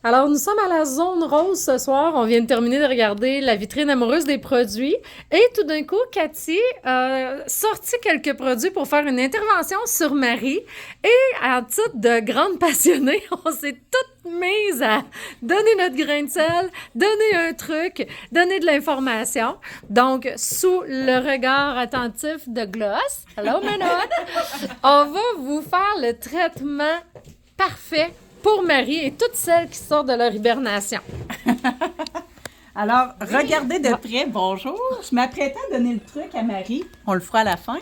Alors, nous sommes à la zone rose ce soir. On vient de terminer de regarder la vitrine amoureuse des produits. Et tout d'un coup, Cathy a sorti quelques produits pour faire une intervention sur Marie. Et en titre de grande passionnée, on s'est toutes mises à donner notre grain de sel, donner un truc, donner de l'information. Donc, sous le regard attentif de Gloss, hello Manon, on va vous faire le traitement parfait pour Marie et toutes celles qui sortent de leur hibernation. Alors, regardez de près. Bonjour. Je m'apprêtais à donner le truc à Marie. On le fera à la fin.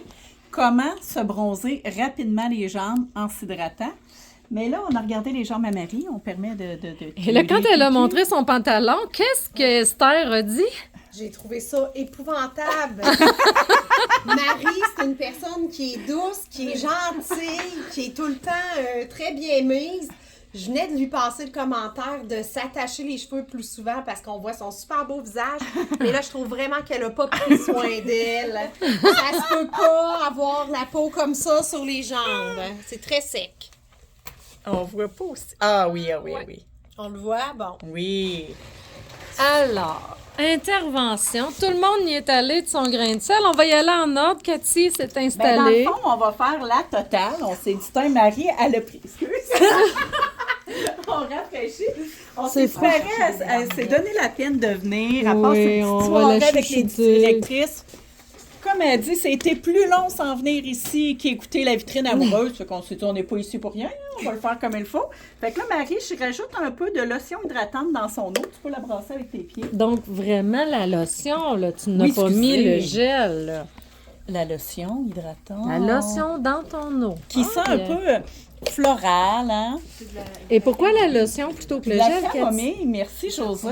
Comment se bronzer rapidement les jambes en s'hydratant. Mais là, on a regardé les jambes à Marie. On permet de Et là, quand elle a montré son pantalon, qu'est-ce que Esther a dit? J'ai trouvé ça épouvantable. Marie, c'est une personne qui est douce, qui est gentille, qui est tout le temps très bien mise. Je venais de lui passer le commentaire de s'attacher les cheveux plus souvent parce qu'on voit son super beau visage. Mais là, je trouve vraiment qu'elle n'a pas pris soin d'elle. Ça se peut pas avoir la peau comme ça sur les jambes. C'est très sec. On voit pas aussi. Ah oui, ah oui, ah oui. On le voit? Bon. Oui. Alors, intervention. Tout le monde y est allé de son grain de sel. On va y aller en ordre. Cathy s'est Ben, installée. dans le fond, on va faire la totale. On s'est dit, tiens, Marie, elle a pris. Excuse. On rafraîchit. On s'est préparé, elle s'est donné la peine de venir. À part Oui, cette petite on va soirée la avec les chouchouter. directrices. Comme elle dit, c'était plus long sans venir ici qu'écouter la vitrine amoureuse. Fait qu'on s'est dit, on n'est pas ici pour rien. On va le faire comme il faut. Fait que là, Marie, je rajoute un peu de lotion hydratante dans son eau. Tu peux la brasser avec tes pieds. Donc, vraiment, la lotion, là, tu n'as Oui, pas mis excusez. le gel. Là. La lotion hydratante. La lotion dans ton eau. Qui sent un bien. peu floral, hein? Et pourquoi la lotion plutôt que le La gel, Cathy? camomille. Merci, José.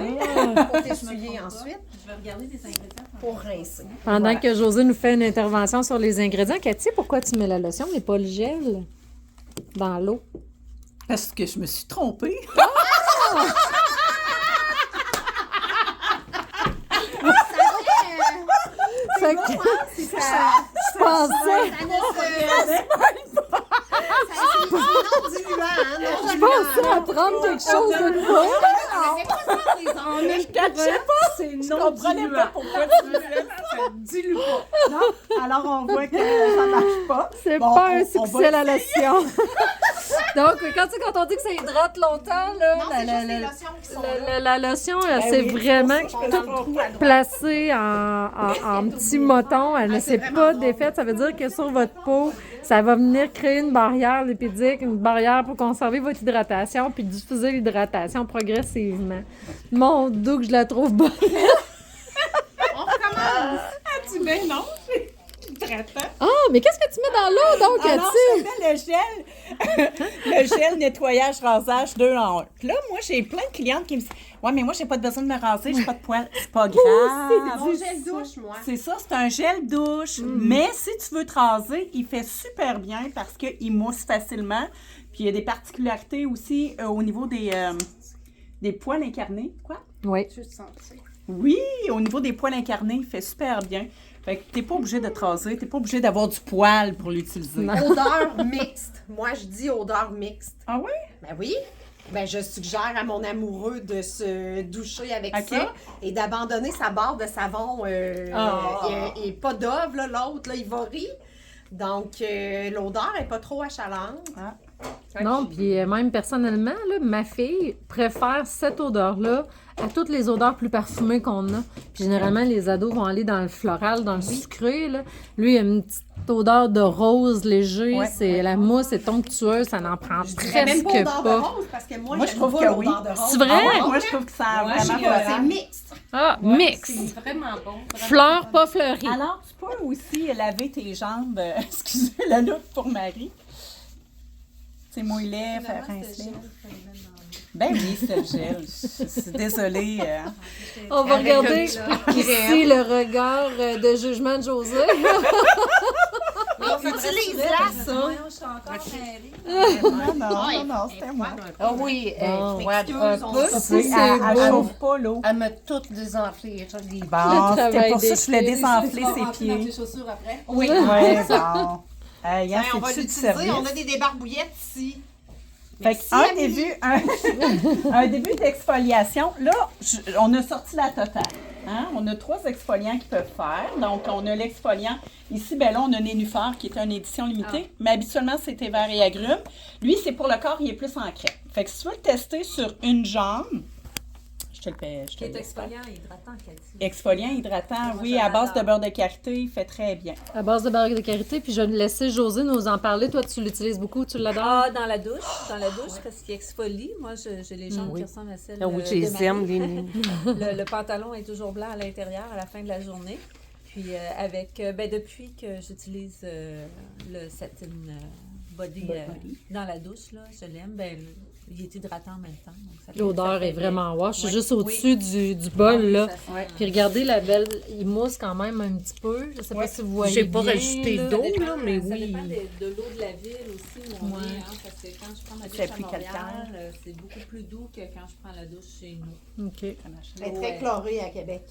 Pour t'essuyer ensuite. Je vais regarder des ingrédients. Pour rincer. Pendant que José nous fait une intervention sur les ingrédients, Cathy, pourquoi tu mets la lotion mais pas le gel dans l'eau? Parce que je me suis trompée. Fait que je pensais, je pensais à prendre quelque chose de nouveau. Je comprenais pas pourquoi tu me disais ça dilue pas. Non? Alors, on voit que ça marche pas. C'est Bon, pas un on succès, va la lotion. Donc, quand on dit que ça hydrate longtemps, là, Non, c'est juste les lotions qui sont là. la lotion, elle s'est oui, vraiment c'est pour ça que je peux dans le trou à droite. placée en petits motons. Elle ne s'est pas défaite. Ça veut dire que sur votre peau, ça va venir créer une barrière lipidique, une barrière pour conserver votre hydratation puis diffuser l'hydratation progressivement. Mon Dieu, que je la trouve bonne. On recommence. Tu mets non, c'est hydratant. Ah, mais qu'est-ce que tu mets dans l'eau, donc, Alors, Cathy? je mets le gel nettoyage rasage 2 en 1. Puis là, moi, j'ai plein de clientes qui me disent « Ouais, mais moi, j'ai pas besoin de me raser, j'ai pas de poils. » C'est pas grave. Mon gel douche, moi. C'est ça, c'est un gel douche. Mais si tu veux te raser, il fait super bien parce qu'il mousse facilement. Puis il y a des particularités aussi au niveau des poils incarnés. Quoi? Oui. Oui, au niveau des poils incarnés, il fait super bien. Fait que t'es pas obligé de te raser, t'es pas obligé d'avoir du poil pour l'utiliser. Odeur mixte. Moi, je dis odeur mixte. Ah oui? Ben oui. Ben, je suggère à mon amoureux de se doucher avec OK. ça et d'abandonner sa barre de savon et pas d'ove, là, l'autre, là, il varie. Donc, l'odeur n'est pas trop achalante. Ah. Non, puis même personnellement, là, ma fille préfère cette odeur-là à toutes les odeurs plus parfumées qu'on a. Puis généralement, les ados vont aller dans le floral, dans le sucré. Là. Lui, il a une petite odeur de rose léger. Ouais, c'est la mousse est onctueuse, ça n'en prend Je dirais même presque pas odeur de rose parce que moi Moi, j'aime je trouve pas que l'odeur oui. de rose. C'est vrai? Ah ouais, moi, je trouve que ça a vraiment C'est pas mixte. Ah, mix. C'est vraiment bon. Fleur, pas fleurie. Alors, tu peux aussi laver tes jambes. Excusez la loupe pour Marie. C'est mouille-lait, faire rincer. Ben oui, c'est le gel. Je suis désolée. On va Avec regarder un petit ici le regard de jugement de José. Mais utilise-la, ça. Je suis encore mêlée. Non, c'était moi. Ah oui, Bon. froide Excuse, un on peu. se- c'est Elle beau. chauffe pas l'eau. Elle m'a toute désenflée. Je dis, Bon, Le c'était travail pour ça que je voulais des désenfler ses pieds. chaussures après. Oui. Ouais, bon. Hein, Ben, on va c'est-tu de l'utiliser. service? On a des débarbouillettes ici. Fait qu'un début, un début d'exfoliation. Là, on a sorti la totale. Hein? On a 3 exfoliants qu'ils peuvent faire. Donc, on a l'exfoliant. Ici, ben là, on a Nénuphar qui est une édition limitée. Mais habituellement, c'est thé vert et agrumes. Lui, c'est pour le corps, il est plus en crème. Fait que si tu veux le tester sur une jambe, je te le fais. Qui est exfoliant et hydratant, Cathy. Exfoliant, hydratant, Moi, oui, je à base de l'adore. beurre de karité, il fait très bien. À base de beurre de karité, puis je vais laisser José nous en parler. Toi, tu l'utilises beaucoup, tu l'adores? Ah, dans la douche, parce qu'il exfolie. Moi, j'ai les jambes qui ressemblent à celles Ah oui, de je les Marie. aime, Le pantalon est toujours blanc à l'intérieur à la fin de la journée. Puis depuis que j'utilise le satin body dans la douche, là, je l'aime. Il est hydratant en même temps. donc ça fait- L'odeur ça fait est vraiment bien. wash. Je suis Oui, juste oui. au-dessus du bol, là. Ça sent- Ouais. Puis regardez la belle, il mousse quand même un petit peu. Je sais pas Ouais. si vous voyez J'ai pas bien, rajouté là. d'eau, Ça dépend, là, mais ça oui. dépend de l'eau de la ville aussi où on Ouais. est, hein, parce que quand je prends ma douche C'est à plus Montréal, calcaire. c'est beaucoup plus doux que quand je prends la douche chez nous. OK. Elle est Ouais. très chlorée à Québec.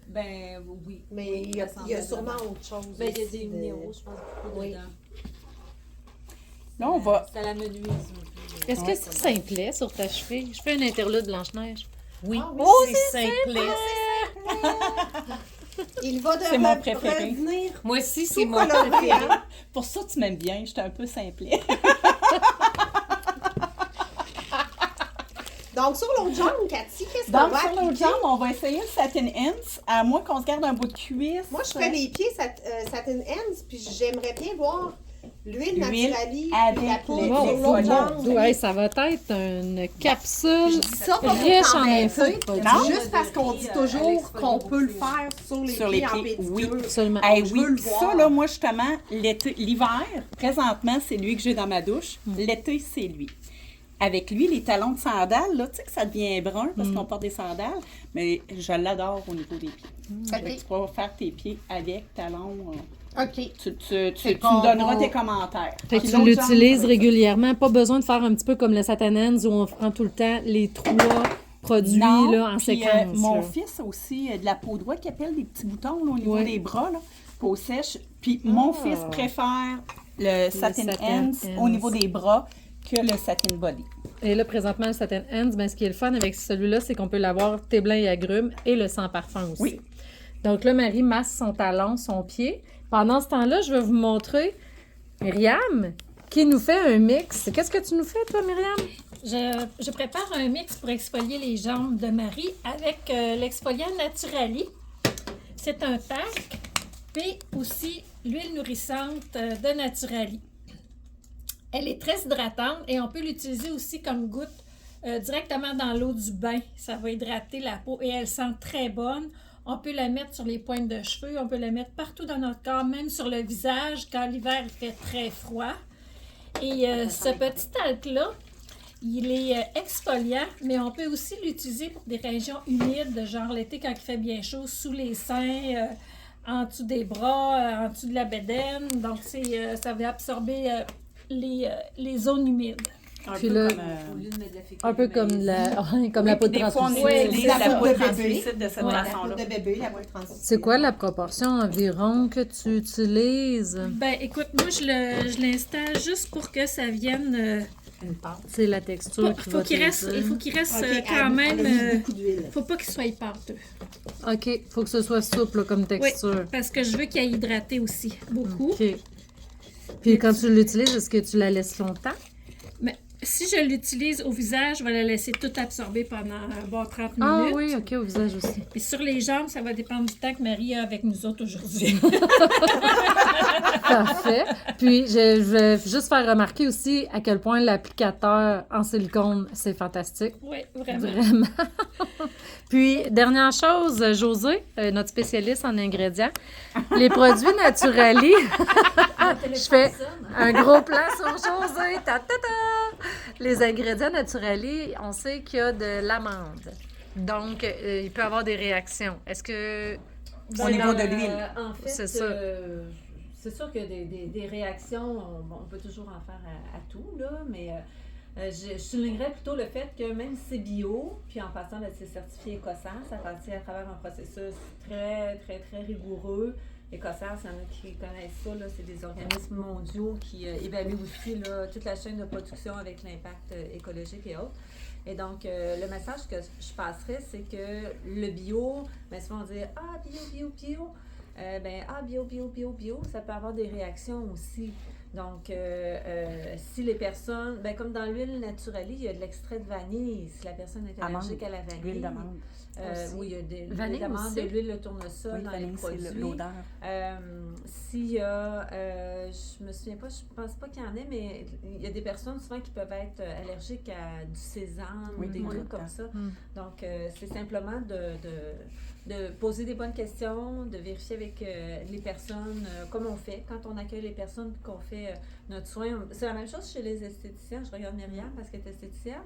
Ben oui. Mais il y a sûrement autre chose. Ben, il y a aussi des de- minéraux, je pense, beaucoup Oui. dedans. Là, on va. Ça la menuise un peu. Est-ce que ça me plaît sur ta cheville? Je fais un interlude Blanche-Neige. Oui, Ah oui, c'est simple. Il va C'est mon préféré. revenir Moi aussi, tout c'est mon coloré, préféré. hein? Pour ça, tu m'aimes bien, j'étais un peu simplet. Donc, sur l'autre jambe, Cathy, qu'est-ce qu'on Donc, va sur l'autre appliquer? jambe, on va essayer le satin ends, à moins qu'on se garde un bout de cuisse. Moi, je ferais les pieds satin ends, puis j'aimerais bien voir l'huile L'huile naturelle avec et la poudre les sur l'autre exfoliants. jambe. Ouais, ça va être une capsule Ça, pas pour riche en t'embêter, infos. Non. juste parce qu'on dit toujours qu'on peut le faire sur les Sur pieds les en pieds, pédicure. Absolument. Eh Je oui, veux le puis voir. ça, là, moi, justement, l'hiver, présentement, c'est lui que j'ai dans ma douche. L'été, c'est lui. Avec lui, les talons de sandales, là, tu sais que ça devient brun parce qu'on porte des sandales, mais je l'adore au niveau des pieds. Fait que tu pourras faire tes pieds avec talons. OK. Tu qu'on me donneras va- tes commentaires. Fait que Puis tu l'autre l'utilises jambe, régulièrement. Pas besoin de faire un petit peu comme le Satin Ends où on prend tout le temps les 3 produits non, là, en puis, séquence. mon là. fils a aussi de la peau droite qui appelle des petits boutons là, au niveau Ouais. des bras, là, peau sèche. Puis mon fils préfère le satin satin ends ends. au niveau des bras que le satin body. Et là, présentement, le Satin Ends, ben, ce qui est le fun avec celui-là, c'est qu'on peut l'avoir thé blanc et agrumes et le sans parfum aussi. Oui. Donc là, Marie masse son talon, son pied. Pendant ce temps-là, je vais vous montrer Myriam qui nous fait un mix. Qu'est-ce que tu nous fais, toi, Myriam? Je prépare un mix pour exfolier les jambes de Marie avec l'exfoliant Naturali. C'est un pack, puis aussi l'huile nourrissante de Naturali. Elle est très hydratante et on peut l'utiliser aussi comme goutte directement dans l'eau du bain. Ça va hydrater la peau et elle sent très bonne. On peut la mettre sur les pointes de cheveux, on peut la mettre partout dans notre corps, même sur le visage quand l'hiver il fait très froid. Et ce petit talc-là, il est exfoliant, mais on peut aussi l'utiliser pour des régions humides, genre l'été quand il fait bien chaud, sous les seins, en dessous des bras, en dessous de la bedaine. Donc, ça va absorber les zones humides. Un Puis peu là, comme, Au lieu de mettre de la Un peu comme comme la oui, poudre puis des fois, on translucide. Oui, utilise la la poudre poudre de bébé. translucide de cette Ouais, la façon-là. poudre de bébé, la poudre translucide. C'est quoi la proportion environ que tu utilises? Ben, écoute, moi, je l'installe juste pour que ça vienne... C'est la texture qui il va faut qu'il te reste, dire. il faut qu'il reste OK, quand on même... a mis beaucoup d'huile. faut pas qu'il soit pâteux. OK, faut que ce soit souple là, comme Oui, texture. parce que je veux qu'il ait hydraté aussi, beaucoup. OK. Puis quand tu l'utilises, est-ce que tu la laisses longtemps? Mais si je l'utilise au visage, je vais la laisser tout absorber pendant bon, 30 minutes. Ah oui, OK, au visage aussi. Et sur les jambes, ça va dépendre du temps que Marie a avec nous autres aujourd'hui. Parfait. Puis, je vais juste faire remarquer aussi à quel point l'applicateur en silicone, c'est fantastique. Oui, vraiment. Vraiment. Puis, dernière chose, José, notre spécialiste en ingrédients, les produits Naturali. Je fais un gros plan sur José. Ta, ta, ta. Les ingrédients Naturali, on sait qu'il y a de l'amande. Donc, il peut y avoir des réactions. Est-ce que... Au niveau de l'huile. En fait, C'est ça. c'est sûr que des réactions, on peut toujours en faire à tout, là, mais je soulignerais plutôt le fait que même si c'est bio, puis en passant, c'est certifié écossais, ça passe à travers un processus très, très, très rigoureux écossaire, s'il y en a qui connaissent ça, là, c'est des organismes mondiaux qui évaluent aussi là, toute la chaîne de production avec l'impact écologique et autres. Et donc, le message que je passerais, c'est que le bio, bien souvent on dit « Ah, bio », bio, ça peut avoir des réactions aussi. Donc, si les personnes, ben, comme dans l'huile Naturali, il y a de l'extrait de vanille. Si la personne est allergique à la vanille. L'huile d'amande. Oui, il y a de Vanille l'huile d'amande, aussi. de l'huile de tournesol Oui, dans les vanille, c'est produits. l'odeur. S'il y a, je me souviens pas, je pense pas qu'il y en ait, mais il y a des personnes souvent qui peuvent être allergiques à du sésame Oui, ou des oui. trucs comme ça. Mm. Donc, c'est simplement de poser des bonnes questions, de vérifier avec les personnes, comme on fait quand on accueille les personnes et qu'on fait notre soin. C'est la même chose chez les esthéticiens. Je regarde Myriam parce qu'elle est esthéticienne.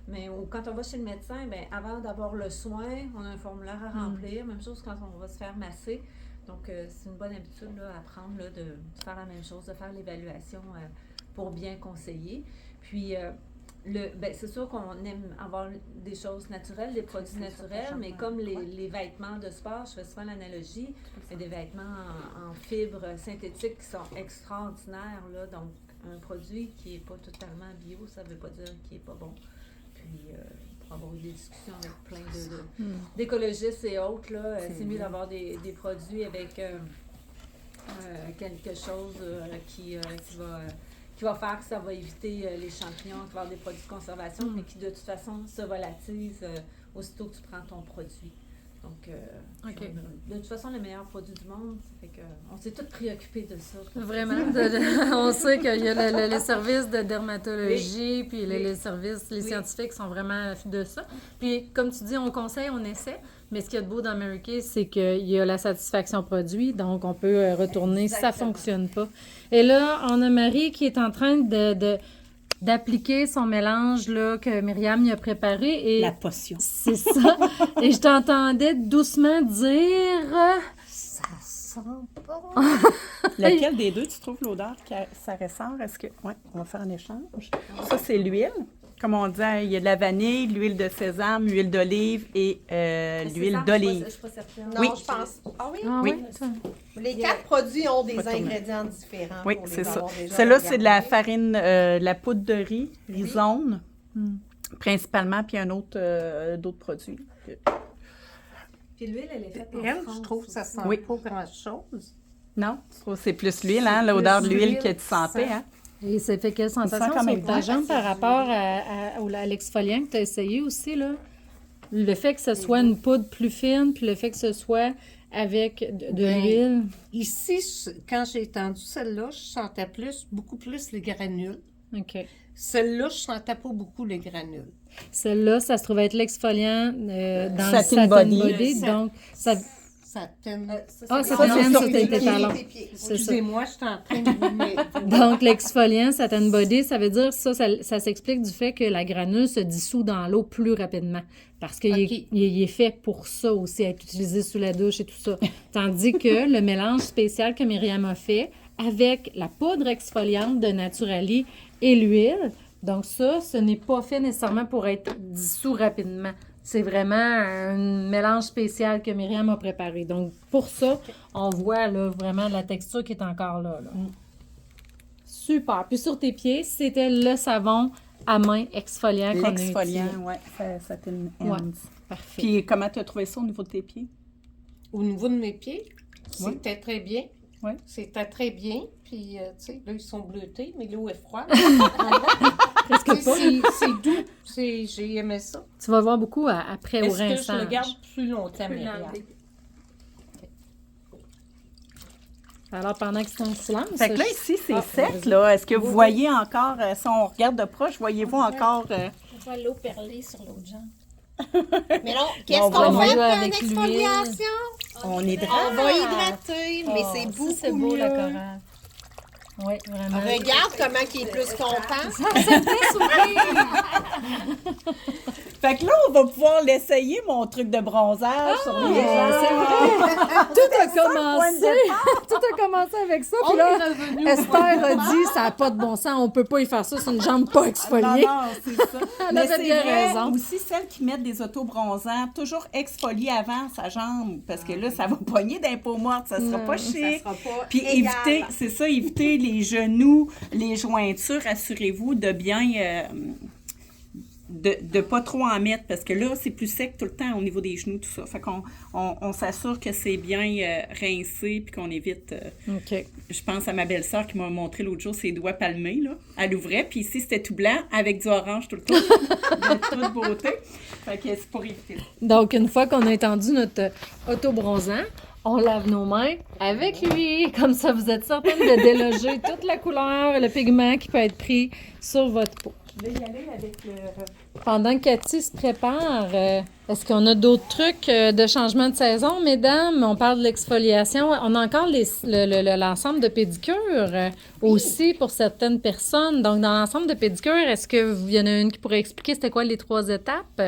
Mais quand on va chez le médecin, bien, avant d'avoir le soin, on a un formulaire à remplir. Même chose quand on va se faire masser. Donc, c'est une bonne habitude là, à prendre là, de faire la même chose, de faire l'évaluation pour bien conseiller. Puis, c'est sûr qu'on aime avoir des choses naturelles, des produits naturels, mais comme les vêtements de sport, je fais souvent l'analogie, il y a des vêtements en fibres synthétiques qui sont extraordinaires. Là, donc, un produit qui n'est pas totalement bio, ça ne veut pas dire qu'il n'est pas bon. Puis, pour avoir eu des discussions avec plein d'écologistes et autres, là, c'est mieux d'avoir des produits avec quelque chose qui va faire que ça va éviter les champignons, qui va avoir des produits de conservation, mais qui de toute façon se volatilisent aussitôt que tu prends ton produit. Donc, de toute façon, le meilleur produit du monde, ça fait qu'on s'est tous préoccupés de ça. Vraiment. On sait qu'il y a les services de dermatologie, puis les services, les scientifiques sont vraiment de ça. Puis, comme tu dis, on conseille, on essaie. Mais ce qu'il y a de beau dans Mary Kay, c'est qu'il y a la satisfaction produit, donc on peut retourner si ça ne fonctionne pas. Et là, on a Marie qui est en train d'appliquer son mélange là, que Myriam y a préparé. Et La potion. c'est ça. Et je t'entendais doucement dire... Ça sent bon. Laquelle des deux, tu trouves l'odeur que ça ressort? Est-ce que... Oui, on va faire un échange. Ça, c'est l'huile. Comme on dit, il y a de la vanille, l'huile de sésame, l'huile d'olive et l'huile d'olive. Je suis pas certaine. Non, Oui. je pense. Ah oui? Ah, Oui. ouais, ça. Les 4 produits ont des Pas tourner. ingrédients différents. Oui, pour les c'est ça. avoir déjà Celle-là, c'est de la regardés. farine, de la poudre de riz jaune, Mm. principalement, puis un autre, d'autres produits. Puis l'huile, elle est faite en Elle, France je trouve que ça aussi. sent Oui. pas grand-chose. Non, je trouve que c'est plus l'huile, hein, l'odeur de plus l'huile l'huile, que tu sentais. ça. Hein? Et ça fait quelle sensation quand même sur ta bon. jambe par rapport à l'exfoliant que tu as essayé aussi, là? Le fait que ce soit une poudre plus fine, puis le fait que ce soit avec de Ben, l'huile. Ici, quand j'ai étendu celle-là, je sentais beaucoup plus les granules. OK. Celle-là, je sentais pas beaucoup les granules. Celle-là, ça se trouve être l'exfoliant dans Satin le Satin Body. Body. Donc, ça... Ça teine. Ah, ça, ça c'est t'aime sur sur tes tes pieds. talons. Tes pieds. C'est ça. Excusez-moi, je suis en train de vous mettre. Donc, l'exfoliant Satin Body, ça veut dire ça s'explique du fait que la granule se dissout dans l'eau plus rapidement. Parce qu'il OK. il est fait pour ça aussi, être utilisé sous la douche et tout ça. Tandis que le mélange spécial que Myriam a fait avec la poudre exfoliante de Naturali et l'huile, donc ça, ce n'est pas fait nécessairement pour être dissous rapidement. C'est vraiment un mélange spécial que Myriam a préparé. Donc, pour ça, on voit là, vraiment la texture qui est encore là. Super. Puis sur tes pieds, c'était le savon à main exfoliant qu'on a utilisé. L'exfoliant, oui, Satin Hands. Ouais. Parfait. Puis comment tu as trouvé ça au niveau de tes pieds? Au niveau de mes pieds, Ouais. c'était très bien. Ouais. C'était très bien. Puis, tu sais, là, ils sont bleutés, mais l'eau est froide. Presque pas. C'est doux. J'ai aimé ça. Tu vas voir beaucoup après au Est-ce que je rinçage. le garde plus longtemps, Tu peux Myriam? l'enlever. Alors, pendant que c'est en silence... Fait que là, ici, c'est Ah, sec, vas-y. là. Est-ce que vous voyez encore, si on regarde de proche, voyez-vous encore... On voit l'eau perler sur l'autre jambe. Mais non, qu'est-ce On va qu'on fait jouer pour une avec l'huile. exfoliation? on hydrate. On va hydrater, mais c'est Ça, beaucoup c'est beau, la mieux. corail. Oui, vraiment. Regarde comment il est plus content. Fait que là, on va pouvoir l'essayer, mon truc de bronzage sur les gens. C'est vrai. Tout a commencé. Tout a commencé avec ça. Puis là, Esther a dit, ça n'a pas de bon sens, on peut pas y faire ça sur une jambe pas exfoliée. Non, c'est ça. Elle Mais avait c'est bien vrai, raison. aussi celles qui mettent des autobronzants, toujours exfolier avant sa jambe, parce que là, ça va poigner d'un peau morte, ça sera pas chic. Ça sera pas Puis égal. éviter, c'est ça, éviter les genoux, les jointures, assurez-vous de bien... de pas trop en mettre, parce que là, c'est plus sec tout le temps au niveau des genoux, tout ça. Fait qu'on on s'assure que c'est bien rincé, puis qu'on évite... OK. Je pense à ma belle-sœur qui m'a montré l'autre jour ses doigts palmés, là. Elle ouvrait, puis ici, c'était tout blanc, avec du orange tout le temps. De toute beauté. Fait que c'est pour éviter. Donc, une fois qu'on a étendu notre autobronzant, on lave nos mains avec lui. Comme ça, vous êtes certaine de déloger toute la couleur et le pigment qui peut être pris sur votre peau. Je vais y aller avec le... Pendant que Cathy se prépare, est-ce qu'on a d'autres trucs de changement de saison, mesdames? On parle de l'exfoliation. On a encore l'ensemble de pédicure aussi pour certaines personnes. Donc, dans l'ensemble de pédicure, est-ce qu'il y en a une qui pourrait expliquer c'était quoi les 3 étapes?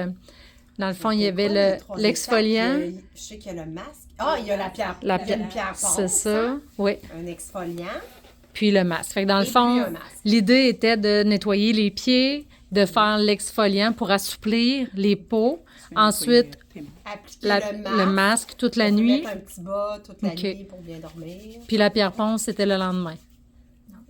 Dans le fond, il y avait l'exfoliant. Je sais qu'il y a le masque. Ah, il y a la pierre. La il y a une pierre ponce, C'est ça, oui. un exfoliant. Puis le masque. Fait que dans le Et fond, puis un masque. l'idée était de nettoyer les pieds, de faire l'exfoliant pour assouplir les peaux. Ensuite, Appliquer le masque toute la On peut nuit. mettre un petit bas toute la OK. nuit pour bien dormir. Puis la pierre ponce, c'était le lendemain.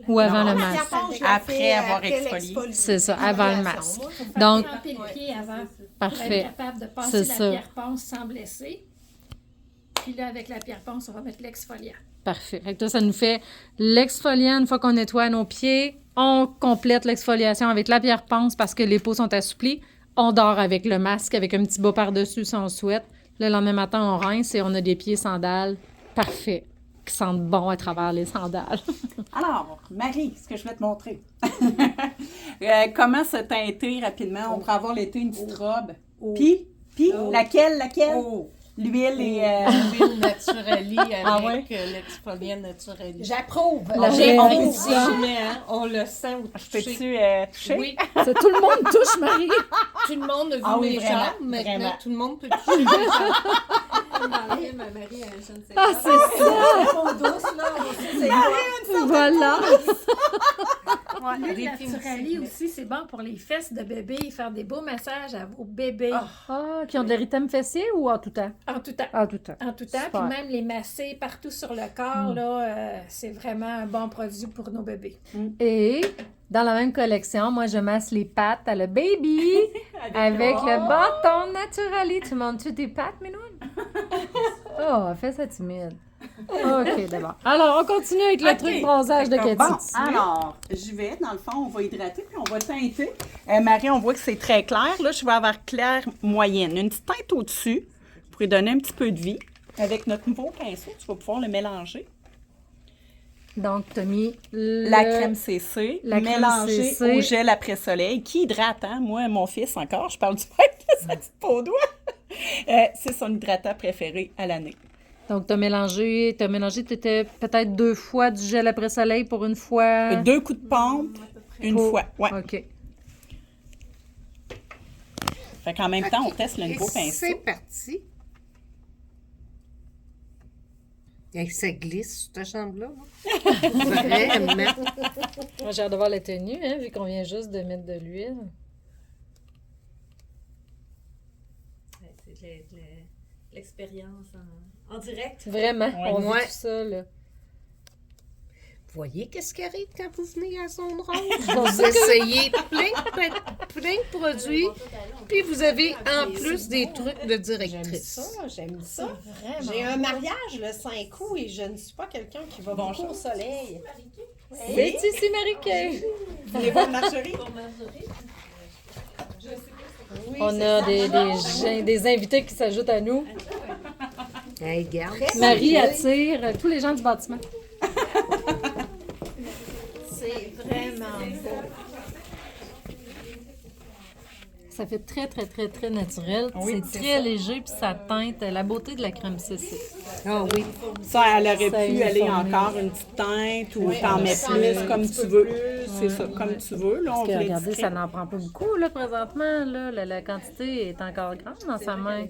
Ou avant Non, le la masque. pierre ponce, je Après la fais avoir après exfolié. l'exfoliation. C'est ça, avant le masque. Moi, faut faire Donc, Tremper le pied avant pour parfait. être capable de C'est passer la ça. pierre ponce sans blesser. Puis là, avec la pierre ponce, on va mettre l'exfoliant. Parfait. Fait que là, ça nous fait l'exfoliant une fois qu'on nettoie nos pieds. On complète l'exfoliation avec la pierre ponce parce que les peaux sont assouplies. On dort avec le masque, avec un petit bas par-dessus si on souhaite. Le lendemain matin, on rince et on a des pieds sandales. Parfait. Qui sentent bon à travers les sandales. Alors, Marie, ce que je vais te montrer. Comment se teinter rapidement? On pourrait avoir l'été une petite robe. Puis, laquelle? L'huile et... L'huile Naturali avec Ah ouais? l'exfoliant Naturali. J'approuve. La vraie J'approuve. révolution. On le sent au Je toucher. peux-tu toucher? Oui, C'est tout le monde touche, Marie. tout le monde a vu Ah oui, mes vraiment, jambes. Maintenant, vraiment. tout le monde peut toucher mes jambes. Comme dans le film, Marie, je ne sais Ah, pas. c'est ça. Peau douce, là, on sait c'est quoi. Voilà. L'huile Naturali aussi, c'est bon pour les fesses de bébé, faire des beaux massages à vos bébés. Ah, qui ont de l'érythème fessier ou en tout temps? En tout temps. En tout temps. En tout temps, Super. puis même les masser partout sur le corps, là, c'est vraiment un bon produit pour nos bébés. Et dans la même collection, moi, je masse les pattes à le baby avec le bâton Naturali. Tu montes-tu tes pattes, Minoune? Oh, fais ça timide. OK, d'abord. Alors, on continue avec le OK. truc bronzage de Cathy. Bon, alors, j'y vais. Dans le fond, on va hydrater puis on va teinter. Marie, on voit que c'est très clair. Là, je vais avoir clair moyenne. Une petite teinte au-dessus pour lui donner un petit peu de vie. Avec notre nouveau pinceau, tu vas pouvoir le mélanger. Donc, tu as mis La crème CC, la crème mélangée CC. au gel après-soleil, qui hydrate, hein? Moi, mon fils encore, je parle du fait de sa petite peau d'oie. C'est son hydratant préféré à l'année. Donc, tu as mélangé, t'étais peut-être 2 fois du gel après soleil pour une fois. 2 coups de pompe, une Pour- fois. Ouais. OK. Fait qu'en même temps, on teste le Et nouveau pinceau. c'est parti. Et ça glisse sur ta jambe-là. Vraiment. Moi, j'ai hâte de voir la tenue, hein, vu qu'on vient juste de mettre de l'huile. Ouais, c'est de l'expérience en direct. Vraiment, on Ouais. voit tout ça, là. Vous voyez qu'est-ce qui arrive quand vous venez à Zone Rose? Vous essayez plein de produits, puis vous avez en plus des trucs de J'aime directrice. ça, j'aime ça. Vraiment. J'ai un mariage le 5 août et je ne suis pas quelqu'un qui va beaucoup au soleil. C'est ici, Marie-Kay. Voulez-vous une Marjorie? On a des invités qui s'ajoutent à nous. Hey, regarde. Marie attire tous les gens du bâtiment. C'est vraiment beau. ça fait très, très, très, très naturel. Oui, c'est très léger, puis ça teinte la beauté de la crème CC. Ah oui. Ça, elle aurait Ça pu aller uniformise. encore une petite teinte ou t'en on mets sent plus un comme petit tu peu veux. plus, C'est ça, comme tu veux. Là, on Parce que voulait regardez, discret. ça n'en prend pas beaucoup, là, présentement. Là. La quantité est encore grande dans sa main.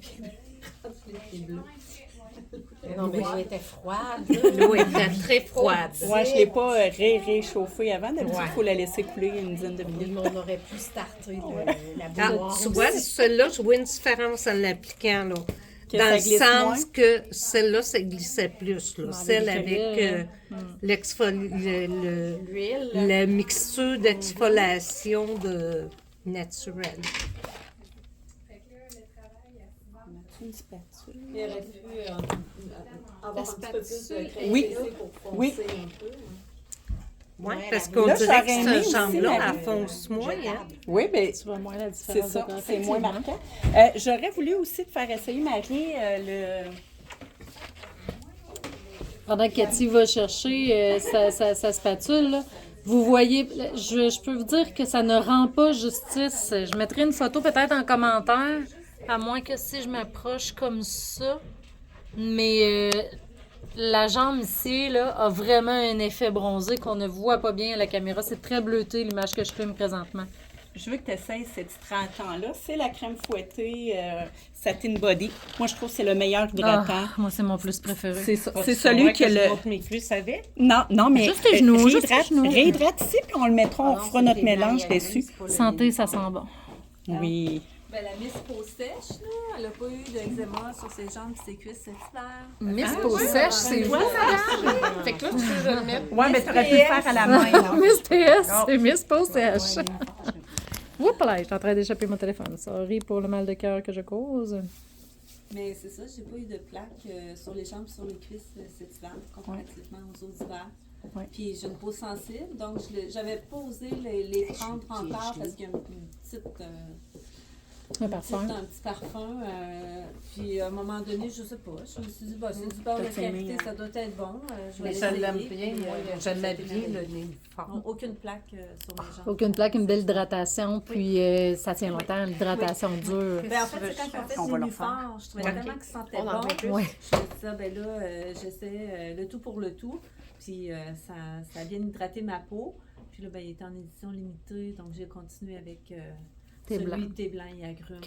Non, mais l'eau était froide. L'eau était très froide. Ouais, je ne l'ai pas réchauffée avant. D'habitude, il faut la laisser couler une dizaine de minutes. On aurait pu starter la Ah, bouilloire. tu vois, celle-là, je vois une différence en l'appliquant, là. Que Dans ça le glisse sens moins? que celle-là, ça glissait plus. Là. Celle avec L'huile. la mixture d'exfoliation naturelle. Une spatule. Il aurait pu avoir un petit peu plus de crème Oui. pour Oui. foncer un peu. Oui, parce qu'on Là, dirait j'aurais aimé que aussi cette chambre-là, la- elle fonce moins. Hein? Oui, bien, Tu vois moins la c'est différence. ça, de c'est moins effectivement. marquant. J'aurais voulu aussi te faire essayer, Marie, Pendant que Cathy va chercher sa spatule, là, vous voyez, je peux vous dire que ça ne rend pas justice. Je mettrai une photo peut-être en commentaire, à moins que si je m'approche comme ça. Mais la jambe ici là, a vraiment un effet bronzé qu'on ne voit pas bien à la caméra. C'est très bleuté l'image que je filme présentement. je veux que tu essayes cet hydratant-là. C'est la crème fouettée Satin Body. Moi, je trouve que c'est le meilleur hydratant. Ah, moi, c'est mon plus préféré. C'est ça. Ah, C'est tu celui vois que je le... monte mes cuisses avec. Non, mais Juste les genoux, juste les réhydrate, genoux. réhydrate ici, puis on le mettra, on fera notre mélange dessus. Santé, ça sent bon. Oui. Ben, la Miss Peau sèche, là, elle n'a pas eu d'eczéma sur ses jambes et ses cuisses cet hiver. Miss Peau sèche, c'est Ouais, fait que là, tu veux que je le mette. Ouais, mais tu aurais pu le faire à la main, là. Miss PS, c'est Miss Peau sèche. Oups là, je suis en train d'échapper mon téléphone. Sorry pour le mal de cœur que je cause. Mais c'est ça, j'ai pas eu de plaques sur les jambes et sur les cuisses cet hiver, comparativement aux autres hivers. Ouais. Puis j'ai une peau sensible, donc j'avais pas osé les prendre encore parce qu'il y a une petite... Un parfum. un petit parfum. Puis à un moment donné, je sais pas, je me suis dit, bah, c'est du beurre de karité, ça doit être bon. Je vais Mais ça l'essayer. l'aime bien. Puis, Moi, ça j'aime a bien été merveilleux. le nez fort. Aucune plaque sur mes jambes. Aucune plaque, une belle hydratation, puis ça tient longtemps, l'hydratation dure. Ben, en fait, c'est quand on fait On va des le nufards, je trouvais tellement que ça sentait On en bon. veut plus. Ouais. Je me disais, ben là, j'essaie le tout pour le tout. Puis ça a bien hydraté ma peau. Puis là, ben, il était en édition limitée, donc j'ai continué avec Thé celui blanc. de thé blanc et agrumes.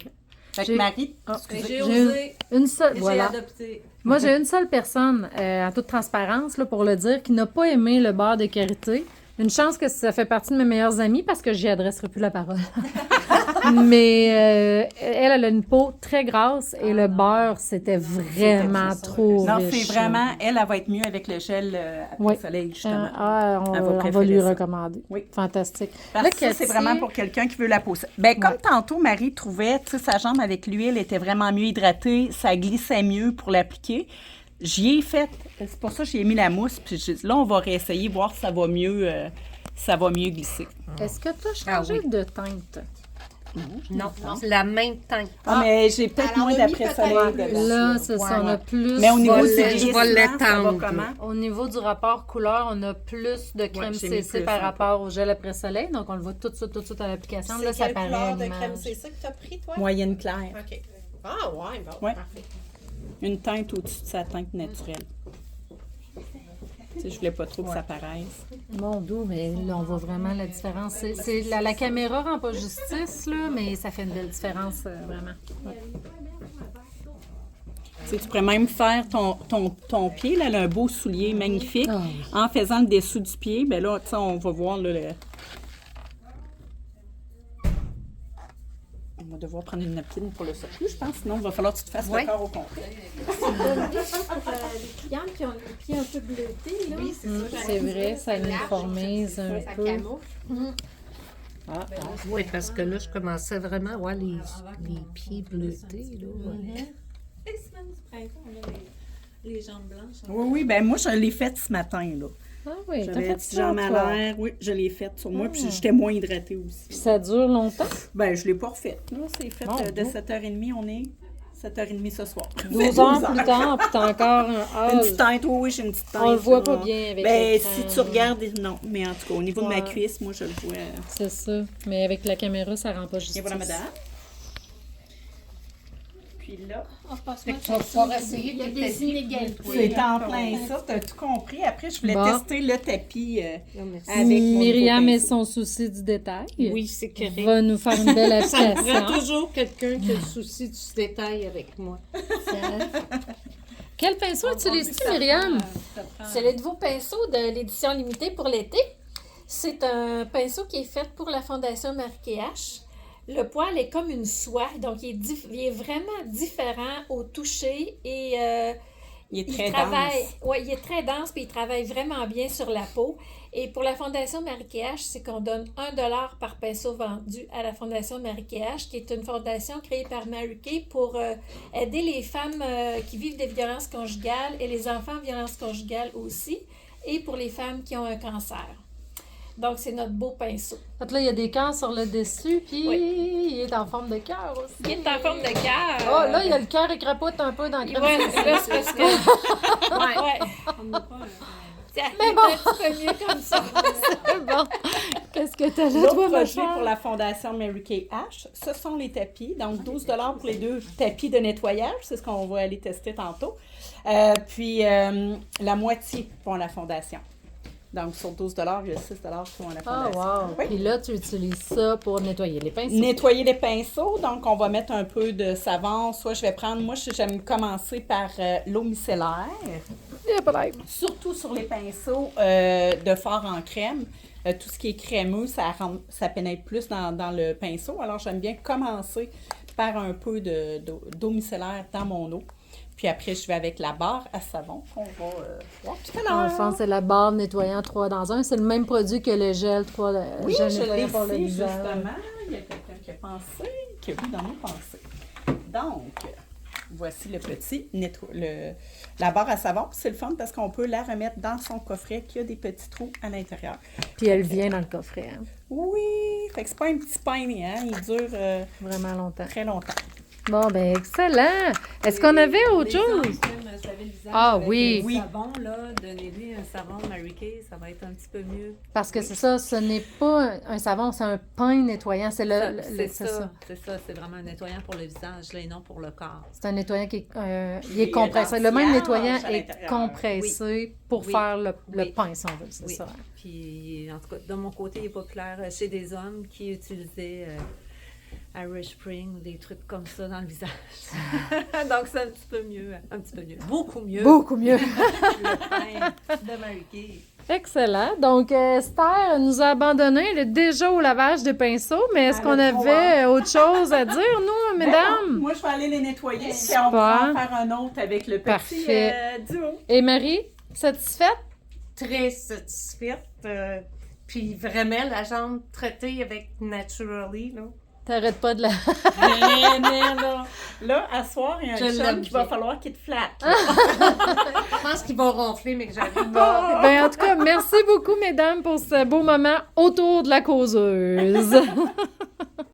Fait que J'ai- Marie, Ah, Ben, j'ai j'ai osé, une seule, j'ai voilà. adopté. Moi, j'ai une seule personne, en toute transparence, là, pour le dire, qui n'a pas aimé le beurre de karité. Une chance que ça fait partie de mes meilleures amies parce que j'y adresserai plus la parole. Mais elle a une peau très grasse et le beurre, c'était vraiment trop non, riche. c'est vraiment, elle va être mieux avec le gel après Oui. le soleil, justement. On Elle va va préférer lui ça. recommander. Oui. Fantastique. Parce Là, que ça, c'est Cathy- vraiment pour quelqu'un qui veut la peau. Ben, comme tantôt, Marie trouvait, tu sais, sa jambe avec l'huile était vraiment mieux hydratée, ça glissait mieux pour l'appliquer. J'y ai fait, c'est pour ça que j'ai mis la mousse, puis là, on va réessayer, voir si ça va mieux glisser. Est-ce que tu as changé de teinte? Non, c'est la même teinte. Ah, mais j'ai peut-être Elle en moins a mis d'après-soleil peut-être dedans. Là, c'est ça, on a plus... Mais au niveau Je du vais glissement, ça va l'étendre. comment? Au niveau du rapport couleur, on a plus de crème j'ai mis CC plus par un peu. rapport au gel après soleil. Donc, on le voit tout de suite à l'application. Là, C'est ça quelle paraît couleur à de l'image. crème CC que tu as pris, toi? Moyenne claire. OK. Ah, ouais, bon, Ouais. parfait. Une teinte au-dessus de sa teinte naturelle. Tu sais, je voulais pas trop que ça paraisse. Mon doux, mais là, on voit vraiment la différence. La caméra rend pas justice, là, mais ça fait une belle différence, vraiment. Ouais. Tu sais, tu pourrais même faire ton pied, là, elle a un beau soulier magnifique. Ah oui. En faisant le dessous du pied, ben là, tu sais, on va voir là, On va devoir prendre une napkin pour le sortir, je pense. Sinon, il va falloir que tu te fasses le corps au complet. Les clients qui ont les pieds un peu bleutés, là. Oui, c'est ça. C'est vrai, ça uniformise un Ça peu. camoufle. Oui, parce que là, je commençais vraiment à voir les pieds bleutés. Là, ouais. Les semaines du printemps, on a les jambes blanches. Oui, ben moi, je l'ai faite ce matin, là. Ah oui, t'as J'avais fait une petite ça, jambe toi. à l'air, oui, je l'ai faite sur moi, puis j'étais moins hydratée aussi. Puis ça dure longtemps? Ben, je l'ai pas refaite, là. C'est fait Bon, de bon. 7h30, on est 7h30 ce soir. 12 heures plus tard, puis t'as encore un Une hâle. petite teinte, oui, j'ai une petite teinte. On le voit là. pas bien avec Ben, l'écran. si tu regardes, non. Mais en tout cas, au niveau de ma Ouais. cuisse, moi, je le vois. C'est ça. Mais avec la caméra, ça rend pas justice. Et voilà, madame. Puis là, Passe-moi Tu vas pouvoir essayer Il y a tes des tapis. inégalités. c'est en plein ça, t'as tout compris. Après, je voulais Bon. tester le tapis Non, merci. avec mon Myriam nouveau et pinceau. son souci du détail Oui, c'est correct. va nous faire une belle Ça me application. prend toujours quelqu'un qui a le souci du détail avec moi. Quel pinceau utilises-tu, Myriam? C'est le nouveau pinceau de l'édition limitée pour l'été. C'est un pinceau qui est fait pour la Fondation Marie-H. Le poil est comme une soie, donc il est vraiment différent au toucher et Il est très travaille, dense. ouais, il est très dense puis il travaille vraiment bien sur la peau. Et pour la Fondation Marie-H, c'est qu'on donne 1$ par pinceau vendu à la Fondation Marie-H, qui est une fondation créée par Mary Kay pour aider les femmes qui vivent des violences conjugales et les enfants en violence conjugale aussi, et pour les femmes qui ont un cancer. Donc, c'est notre beau pinceau. Fait que là, il y a des cœurs sur le dessus, puis Oui. il est en forme de cœur aussi. Il est en forme de cœur. Oh, là, il y a le cœur qui crapote un peu dans la crème. Ouais, là, c'est parce que... Ouais. On n'a pas Tiens, il est un petit peu mieux comme ça. C'est bon. Qu'est-ce que t'as là, L'autre toi, ma projet chère? pour la Fondation Mary Kay H, ce sont les tapis. Donc, 12 pour les 2 tapis de nettoyage. C'est ce qu'on va aller tester tantôt. Puis, la moitié pour la Fondation. Donc, sur 12 il y a 6 pour la Ah, Fondation. wow. Oui. Puis là, tu utilises ça pour nettoyer les pinceaux. Nettoyer les pinceaux, donc on va mettre un peu de savon. Soit je vais prendre, moi j'aime commencer par l'eau micellaire, surtout sur les pinceaux de fard en crème. Tout ce qui est crémeux, ça pénètre plus dans le pinceau. Alors j'aime bien commencer par un peu d'eau micellaire dans mon eau. Puis après, je vais avec la barre à savon qu'on va voir tout à En l'heure. fond, c'est la barre nettoyant 3 dans 1. C'est le même produit que le gel 3 Oui, gel je l'ai nettoyant pour le ici, visage. justement. Il y a quelqu'un qui a pensé, qui a vu dans nos pensées. Donc, voici le petit la barre à savon. C'est le fun parce qu'on peut la remettre dans son coffret qui a des petits trous à l'intérieur. Puis elle vient dans le coffret, hein. Oui, fait que c'est pas un petit pain, hein? Il dure Vraiment longtemps. très longtemps. Bon, ben excellent. Est-ce qu'on avait autre chose? Vous savez, le visage Ah, avec oui. le savon, là, donnez-lui un savon Mary Kay, ça va être un petit peu mieux. Parce que c'est ça, ce n'est pas un savon, c'est un pain nettoyant. C'est C'est ça. C'est vraiment un nettoyant pour le visage, là, et non pour le corps. C'est un nettoyant qui est, il Il y est a compressé. Le même l'anti-âge nettoyant à est l'intérieur. compressé pour Oui. faire le Oui. pain, si on veut. C'est Oui. ça. Puis, en tout cas, de mon côté, il est populaire chez des hommes qui utilisaient Irish Spring ou des trucs comme ça dans le visage. Donc, c'est un petit peu mieux. Beaucoup mieux. Beaucoup mieux. Le pain de Mary Kay. Excellent. Donc, Esther nous a abandonnés. Elle est déjà au lavage des pinceaux, mais est-ce Elle qu'on a trop avait autre chose à dire, nous, Ben non, mesdames? moi, je vais aller les nettoyer. Puis Super. on va en faire un autre avec le petit Parfait. duo. Et Marie, satisfaite? Très satisfaite. Puis vraiment, la jambe traitée avec Naturally, là. T'arrêtes pas de la... Là, à soir, il y a un Je chum l'aime qui va bien. falloir qu'il te flatte. Je pense qu'il va ronfler, mais que j'arrive. Ben, en tout cas, merci beaucoup, mesdames, pour ce beau moment autour de la causeuse.